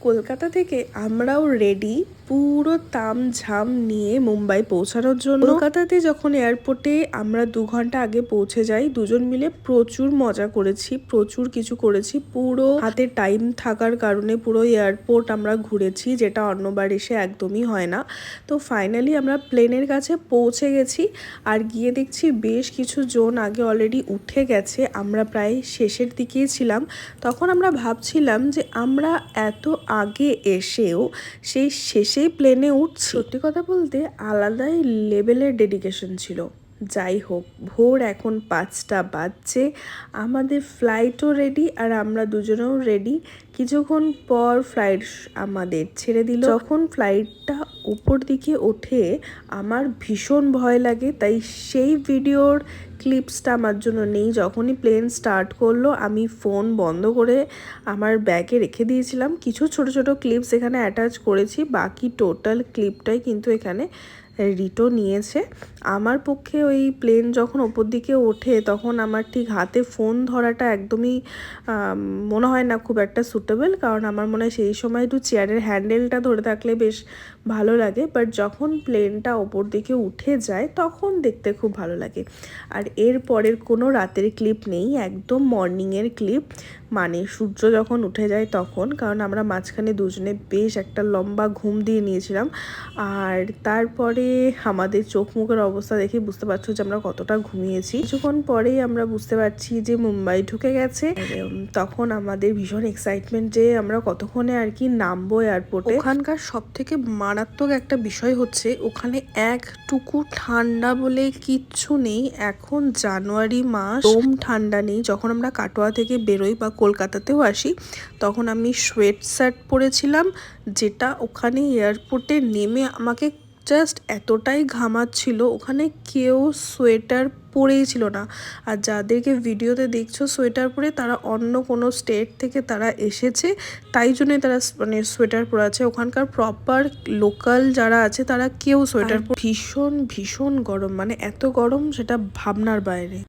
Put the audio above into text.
কলকাতা থেকে আমরাও রেডি পুরো তামঝাম নিয়ে মুম্বাই পৌঁছানোর জন্য। কলকাতাতে যখন এয়ারপোর্টে আমরা 2 ঘন্টা আগে পৌঁছে যাই, দুজন মিলে প্রচুর মজা করেছি, প্রচুর কিছু করেছি। পুরো হাতে টাইম থাকার কারণে পুরো এয়ারপোর্ট আমরা ঘুরেছি, যেটা অন্যবার এসে একদমই হয় না। তো ফাইনালি আমরা প্লেনের কাছে পৌঁছে গেছি, আর গিয়ে দেখছি বেশ কিছু জন আগে অলরেডি উঠে গেছে। আমরা প্রায় শেষের দিকেই ছিলাম। তখন আমরা ভাবছিলাম যে আমরা এত আগে এসেও সেই শেষেই প্লেনে উঠছি। সত্যি কথা বলতে আলাদাই লেভেলের ডেডিকেশন ছিল। যাই হোক, ভোর এখন 5টা বাজছে, আমাদের ফ্লাইটও রেডি আর আমরা দুজনেও রেডি। কিছুক্ষণ পর ফ্লাইট আমাদের ছেড়ে দিল। যখন ফ্লাইটটা উপর দিকে ওঠে আমার ভীষণ ভয় লাগে, তাই সেই ভিডিওর ক্লিপসটা আমার জন্য নেই। যখনই প্লেন স্টার্ট করলো আমি ফোন বন্ধ করে আমার ব্যাগে রেখে দিয়েছিলাম। কিছু ছোট ছোট ক্লিপস এখানে অ্যাটাচ করেছি, বাকি টোটাল ক্লিপটাই কিন্তু এখানে রিটো নিয়েছে। আমার পক্ষে ওই প্লেন যখন ওপর দিকে ওঠে তখন আমার ঠিক হাতে ফোন ধরাটা একদমই মনে হয় না খুব একটা সুটেবল, কারণ আমার মনে হয় সেই সময় একটু চেয়ারের হ্যান্ডেলটা ধরে থাকলে বেশ ভালো লাগে। বাট যখন প্লেনটা ওপর দিকে উঠে যায় তখন দেখতে খুব ভালো লাগে। আর এর পরের কোনো রাতের ক্লিপ নেই, একদম মর্নিংয়ের ক্লিপ, মানে সূর্য যখন উঠে যায় তখন। কারণ আমরা মাঝখানে দুজনে বেশ একটা লম্বা ঘুম দিয়ে নিয়েছিলাম। আর তারপরে আমাদের চোখ মুখের অবস্থা দেখে বুঝতে পারছো যে আমরা কতটা ঘুমিয়েছি। কিছুক্ষণ পরেই আমরা বুঝতে পারছি যে মুম্বাই ঢুকে গেছে। তখন আমাদের ভীষণ এক্সাইটমেন্ট যে আমরা কতক্ষণে আর কি নামবো এয়ারপোর্টে। ওখানকার সব থেকে মারাত্মক একটা বিষয় হচ্ছে ওখানে একটুকু ঠান্ডা বলে কিচ্ছু নেই। এখন জানুয়ারি মাস, কম ঠান্ডা নেই। যখন আমরা কাটোয়া থেকে বেরোই বা কলকাতাতেও আসি তখন আমি সোয়েট শার্ট পরেছিলাম, যেটা ওখানে এয়ারপোর্টে নেমে আমাকে জাস্ট এতটাই ঘামাচ্ছিল, ওখানে কেউ সোয়েটার পরেই ছিল না। আর যাদেরকে ভিডিওতে দেখছো সোয়েটার পরে, তারা অন্য কোনো স্টেট থেকে তারা এসেছে, তাই জন্যই তারা মানে সোয়েটার পরে আছে। ওখানকার প্রপার লোকাল যারা আছে তারা কেউ সোয়েটার। ভীষণ ভীষণ গরম, মানে এত গরম সেটা ভাবনার বাইরে।